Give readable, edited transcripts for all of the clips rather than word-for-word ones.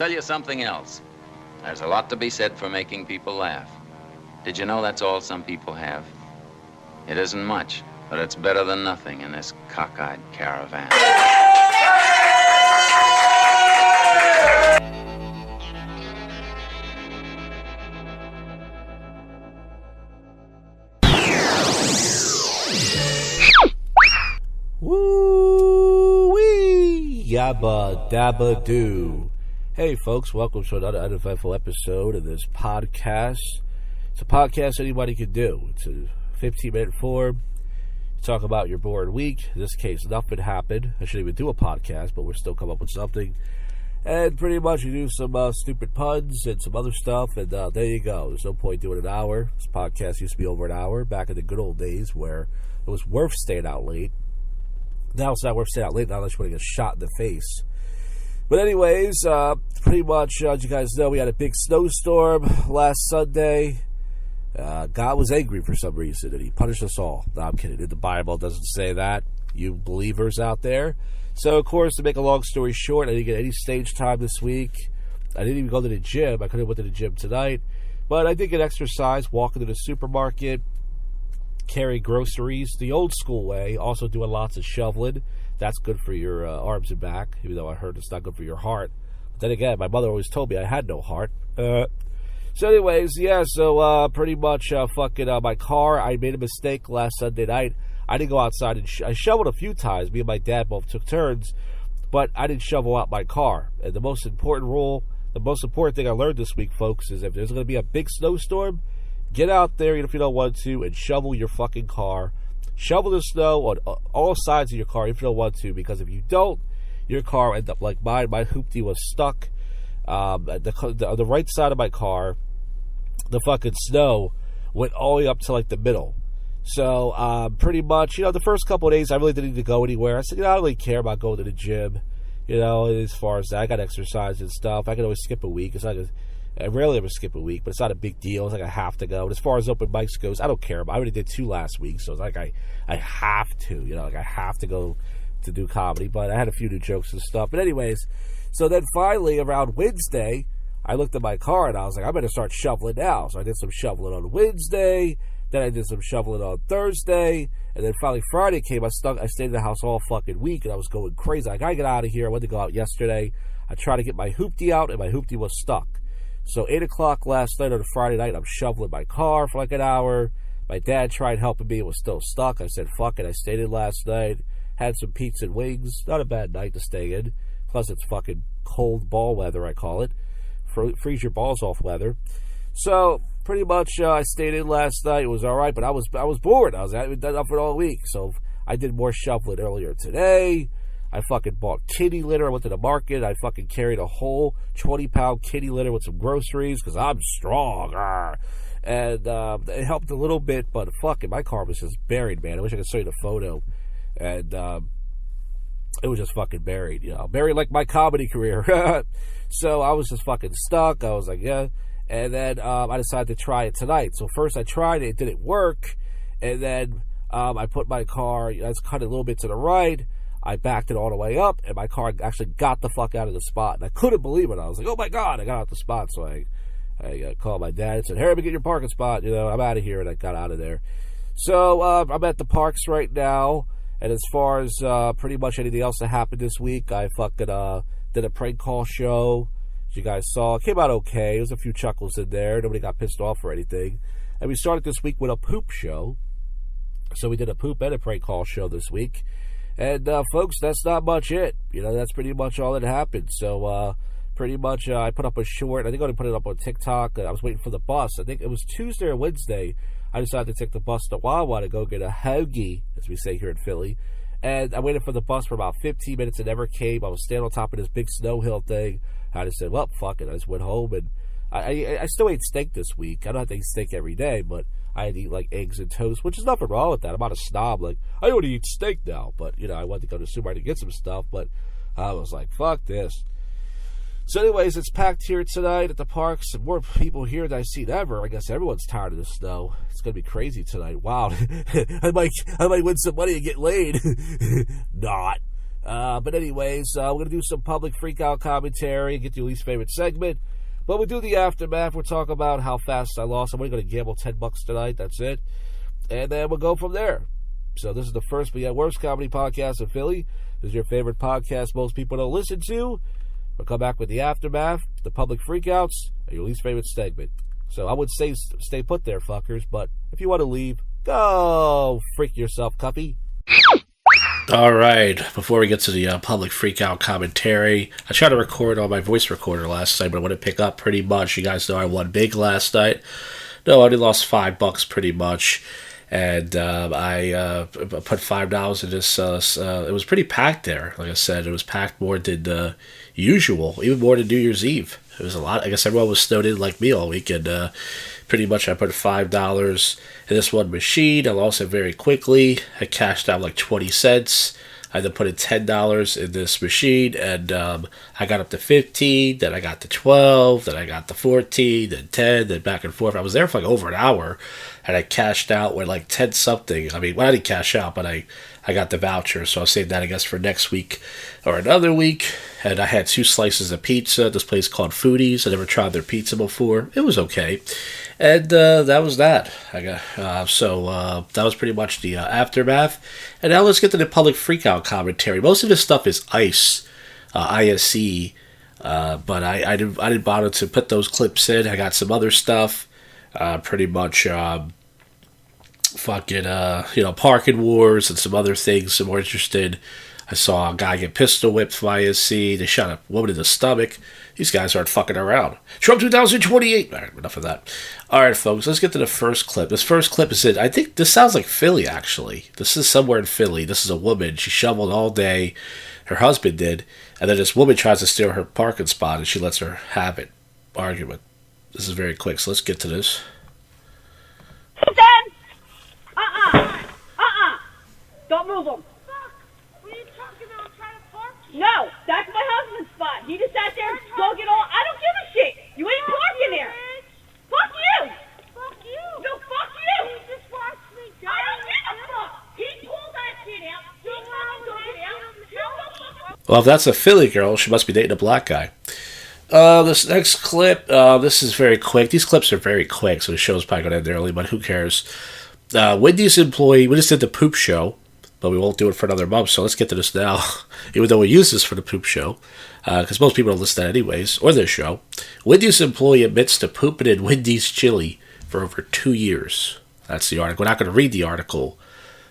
Tell you something else. There's a lot to be said for making people laugh. Did you know that's all some people have? It isn't much, but it's better than nothing in this cockeyed caravan. Woo-wee! Yabba dabba doo. Hey folks, welcome to another uneventful episode of this podcast. It's a podcast anybody can do. It's a 15-minute form. You talk about your boring week. In this case, nothing happened. I shouldn't even do a podcast, but we're still coming up with something. And pretty much you do some stupid puns and some other stuff, and there you go. There's no point doing an hour. This podcast used to be over an hour back in the good old days where it was worth staying out late. Now it's not worth staying out late, not unless you want to get shot in the face. But anyways, pretty much, as you guys know, we had a big snowstorm last Sunday. God was angry for some reason, and he punished us all. No, I'm kidding. The Bible doesn't say that, you believers out there. So, of course, to make a long story short, I didn't get any stage time this week. I didn't even go to the gym. I could have went to the gym tonight. But I did get exercise, walking to the supermarket, carry groceries the old school way, also doing lots of shoveling. That's good for your arms and back, even though I heard it's not good for your heart. But then again, my mother always told me I had no heart. So anyways, yeah, so pretty much my car, I made a mistake last Sunday night. I didn't go outside, and I shoveled a few times. Me and my dad both took turns, but I didn't shovel out my car. And the most important thing I learned this week, folks, is if there's going to be a big snowstorm, get out there, even if you don't want to, and shovel your fucking car. Shovel the snow on all sides of your car if you don't want to, because if you don't, your car will end up like mine. My hoopty was stuck on the right side of my car. The fucking snow went all the way up to like the middle. So pretty much, the first couple of days I really didn't need to go anywhere. I said, I don't really care about going to the gym. As far as that, I got exercise and stuff. I can always skip a week. I rarely ever skip a week, but it's not a big deal. It's like I have to go. And as far as open mics goes, I don't care. I already did 2 last week, so it's like I have to, I have to go to do comedy. But I had a few new jokes and stuff. But anyways, so then finally around Wednesday, I looked at my car and I was like, I better start shoveling now. So I did some shoveling on Wednesday. Then I did some shoveling on Thursday. And then finally Friday came. I stayed in the house all fucking week, and I was going crazy. I gotta get out of here. I went to go out yesterday. I tried to get my hoopty out, and my hoopty was stuck. So 8 o'clock last night on a Friday night, I'm shoveling my car for like an hour. My dad tried helping me. It was still stuck. I said, fuck it. I stayed in last night. Had some pizza and wings. Not a bad night to stay in. Plus, it's fucking cold ball weather, I call it. Freeze your balls off weather. So, pretty much, I stayed in last night. It was all right, but I was bored. I hadn't done nothing all week. So, I did more shoveling earlier today. I fucking bought kitty litter. I went to the market. I fucking carried a whole 20-pound kitty litter with some groceries because I'm strong. And it helped a little bit, but fucking my car was just buried, man. I wish I could show you the photo. And it was just fucking buried, buried like my comedy career. So I was just fucking stuck. I was like, yeah. And then I decided to try it tonight. So first I tried it. It didn't work. And then I put my car, I was cut a little bit to the right. I backed it all the way up, and my car actually got the fuck out of the spot. And I couldn't believe it. I was like, oh, my God, I got out the spot. So I called my dad and said, hey, let me get your parking spot. I'm out of here, and I got out of there. So I'm at the parks right now, and as far as pretty much anything else that happened this week, I fucking did a prank call show. As you guys saw, it came out okay. There's a few chuckles in there. Nobody got pissed off or anything. And we started this week with a poop show. So we did a poop and a prank call show this week. And, folks, that's not much it. That's pretty much all that happened. So, pretty much, I put up a short. I think I'm going to put it up on TikTok. I was waiting for the bus. I think it was Tuesday or Wednesday. I decided to take the bus to Wawa to go get a hoagie, as we say here in Philly. And I waited for the bus for about 15 minutes. It never came. I was standing on top of this big snow hill thing. I just said, well, fuck it. I just went home. And I still ate steak this week. I don't have to eat steak every day, but I had to eat like eggs and toast, which is nothing wrong with that. I'm not a snob. Like, I want to eat steak now. But, I wanted to go to the supermarket to get some stuff. But I was like, fuck this. So anyways, it's packed here tonight at the parks. And more people here than I've seen ever. I guess everyone's tired of the snow. It's going to be crazy tonight. Wow. I might win some money and get laid. Not. But anyways, we're going to do some public freakout commentary and get to your least favorite segment. But we'll do the aftermath. We'll talk about how fast I lost. I'm only going to gamble $10 tonight. That's it. And then we'll go from there. So this is the first but yet worst comedy podcast in Philly. This is your favorite podcast most people don't listen to. We'll come back with the aftermath, the public freakouts, and your least favorite segment. So I would say stay put there, fuckers. But if you want to leave, go freak yourself, Cuffy. All right, before we get to the public freakout commentary, I tried to record on my voice recorder last night, but I wouldn't pick up pretty much. You guys know I won big last night. No, I only lost $5 pretty much. And I put $5 in this. It was pretty packed there. Like I said, it was packed more than usual, even more than New Year's Eve. It was a lot. I guess everyone was snowed in like me all weekend. Pretty much I put $5 in this one machine. I lost it very quickly. I cashed out like 20 cents. I had to put in $10 in this machine, and I got up to 15, then I got to 12, then I got to 14, then 10, then back and forth. I was there for like over an hour, and I cashed out with like 10 something. I mean, well, I didn't cash out, but I got the voucher, so I'll save that, I guess, for next week or another week. And I had 2 slices of pizza at this place called Foodies. I never tried their pizza before. It was okay. And that was that. So that was pretty much the aftermath. And now let's get to the public freakout commentary. Most of this stuff is ICE, ISE, but I didn't bother to put those clips in. I got some other stuff, pretty much parking wars and some other things I'm more interested. I saw a guy get pistol whipped from ISC. They shot a woman in the stomach. These guys aren't fucking around. Trump 2028. All right, enough of that. All right, folks, let's get to the first clip. This first clip is it. I think this sounds like Philly, actually. This is somewhere in Philly. This is a woman. She shoveled all day. Her husband did. And then this woman tries to steal her parking spot, and she lets her have it. Argument. This is very quick, so let's get to this. Don't move him. What are you talking about? I'm trying to park you. No, that's my husband's spot. He just sat there smoking all. I don't give a shit. You ain't parking there. Fuck you. Fuck you. No, fuck you. You just watched me go. I don't give a fuck. He pulled that shit out. He fucking took it out. Well, if that's a Philly girl, she must be dating a black guy. This next clip, this is very quick. These clips are very quick, so the show's probably going to end early, but who cares? Wendy's employee, we just did the poop show, but we won't do it for another month, so let's get to this now, even though we use this for the poop show, because most people don't listen to that anyways, or this show. Wendy's employee admits to pooping in Wendy's chili for over 2 years. That's the article. We're not going to read the article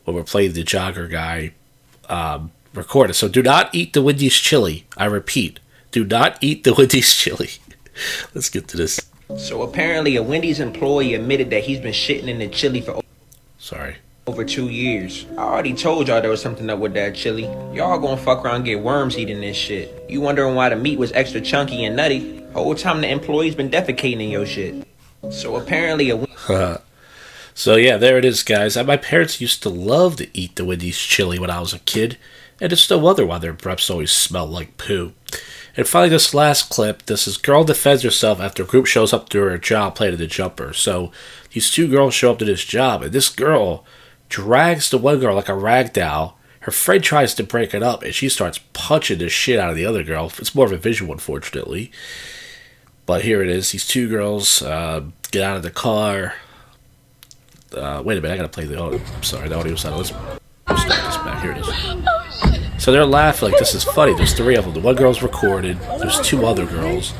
when we're playing the jogger guy recorded. So do not eat the Wendy's chili. I repeat, do not eat the Wendy's chili. Let's get to this. So apparently a Wendy's employee admitted that he's been shitting in the chili for over 2 years. I already told y'all there was something up with that chili. Y'all gonna fuck around and get worms eating this shit. You wondering why the meat was extra chunky and nutty? Whole time the employee's been defecating in your shit. So apparently So yeah, there it is, guys. My parents used to love to eat the Wendy's chili when I was a kid, and it's no wonder why their breaths always smell like poo. And finally, this last clip, this is girl defends herself after a group shows up to her job playing the jumper. So these 2 girls show up to this job, and this girl drags the one girl like a rag doll. Her friend tries to break it up, and she starts punching the shit out of the other girl. It's more of a visual, unfortunately. But here it is. These 2 girls get out of the car. Wait a minute, I gotta play the audio. I'm sorry, the audio's not. Let's start this back. Here it is. So they're laughing like this is funny. There's 3 of them. The one girl's recorded. There's 2 other girls.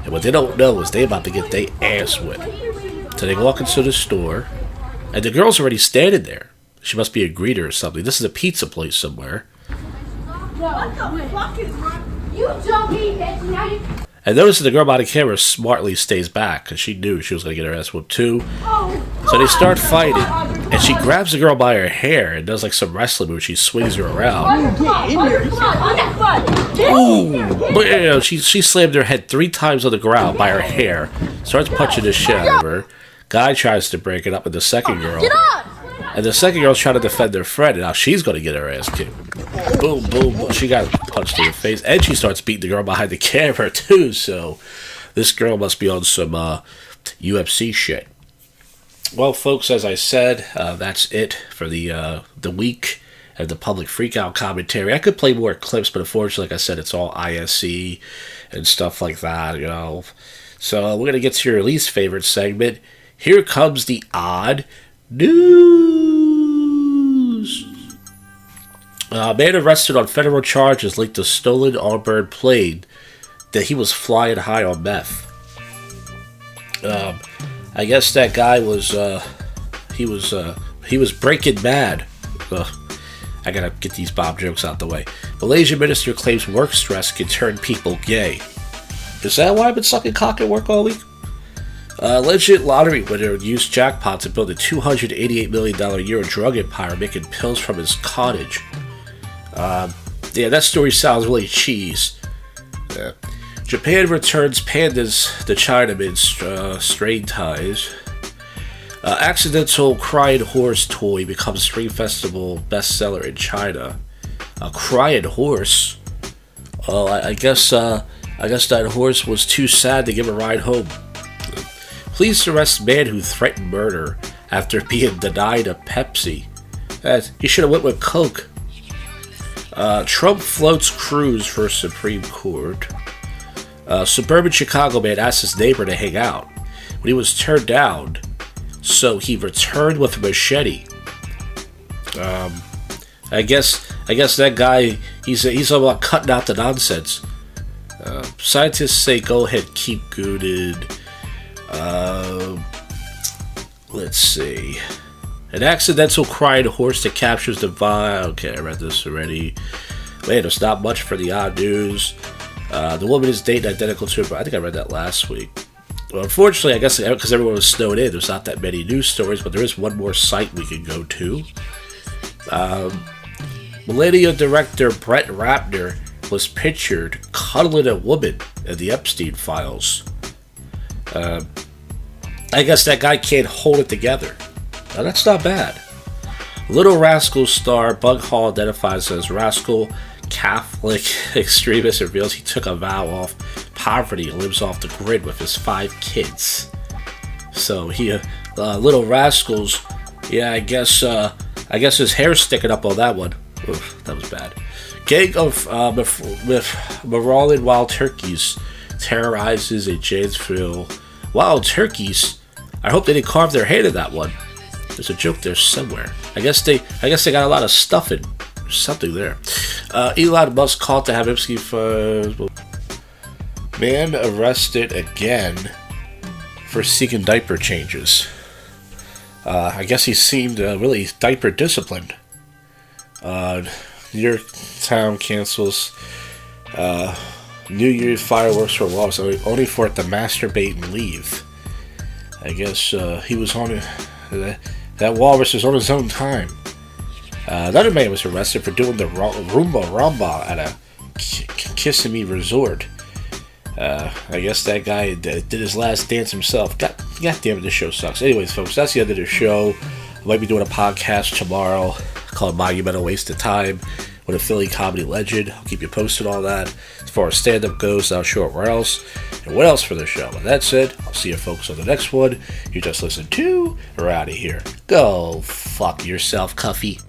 And what they don't know is they about to get their ass whipped. So they walk into the store, and the girl's already standing there. She must be a greeter or something. This is a pizza place somewhere. What the fuck is wrong? You don't eat bitch. Now you... And notice that the girl behind the camera smartly stays back because she knew she was going to get her ass whooped too. So they start fighting, and she grabs the girl by her hair and does like some wrestling move. She swings her around. Ooh! But you know, she slammed her head 3 times on the ground by her hair. Starts punching the shit out of her. Guy tries to break it up with the second girl. And the second girl's trying to defend her friend, and now she's going to get her ass kicked. Boom, boom, boom. She got punched in the face. And she starts beating the girl behind the camera, too. So this girl must be on some UFC shit. Well, folks, as I said, that's it for the week. and the public freakout commentary. I could play more clips, but unfortunately, like I said, it's all ISE and stuff like that, you know. So we're going to get to your least favorite segment. Here comes the odd news. A man arrested on federal charges linked to stolen on-board plane that he was flying high on meth. I guess that guy was, he was breaking bad. I gotta get these Bob jokes out the way. Malaysian minister claims work stress can turn people gay. Is that why I've been sucking cock at work all week? Alleged lottery winner used jackpot to build a $288 million a year drug empire, making pills from his cottage. Yeah, that story sounds really cheese. Japan returns pandas to China amid strained ties. Accidental crying horse toy becomes Spring Festival bestseller in China. A crying horse? Oh, I guess that horse was too sad to give a ride home. Police arrest man who threatened murder after being denied a Pepsi. He should have went with Coke. Trump floats cruise for Supreme Court. Suburban Chicago man asked his neighbor to hang out when he was turned down, so he returned with a machete. I guess that guy, he's all about cutting out the nonsense. Scientists say go ahead, keep gooted. Let's see. An accidental crying horse that captures the vibe. Okay, I read this already. Man, there's not much for the odd news. The woman is dating identical to her, but I think I read that last week. Well, unfortunately, I guess because everyone was snowed in, there's not that many news stories, but there is one more site we can go to. Millennial director Brett Ratner was pictured cuddling a woman in the Epstein files. I guess that guy can't hold it together. Now, that's not bad. Little Rascal star Bug Hall identifies as Rascal Catholic extremist, reveals he took a vow off poverty and lives off the grid with his 5 kids. So he, Little Rascals, yeah, I guess his hair's sticking up on that one. Oof, that was bad. Gang of marauding wild turkeys terrorizes a Janesville. Wild turkeys? I hope they didn't carve their head in that one. There's a joke there somewhere. I guess they got a lot of stuffing. There's something there. Elon Musk called to have Epstein man arrested again for seeking diaper changes. I guess he seemed really diaper disciplined. New York town cancels New Year's fireworks for walls only for it to masturbate and leave. I guess he was on that walrus was on his own time. Another man was arrested for doing the rumba at a Kissimmee resort. I guess that guy did his last dance himself. God damn it, this show sucks. Anyways, folks, that's the end of the show. I might be doing a podcast tomorrow called Monumental Waste of Time with a Philly comedy legend. I'll keep you posted on that. As far as stand-up goes, I'll show it where else and what else for the show. But that's it. I'll see you folks on the next one. You just listened to. We're out of here. Go fuck yourself, Cuffy.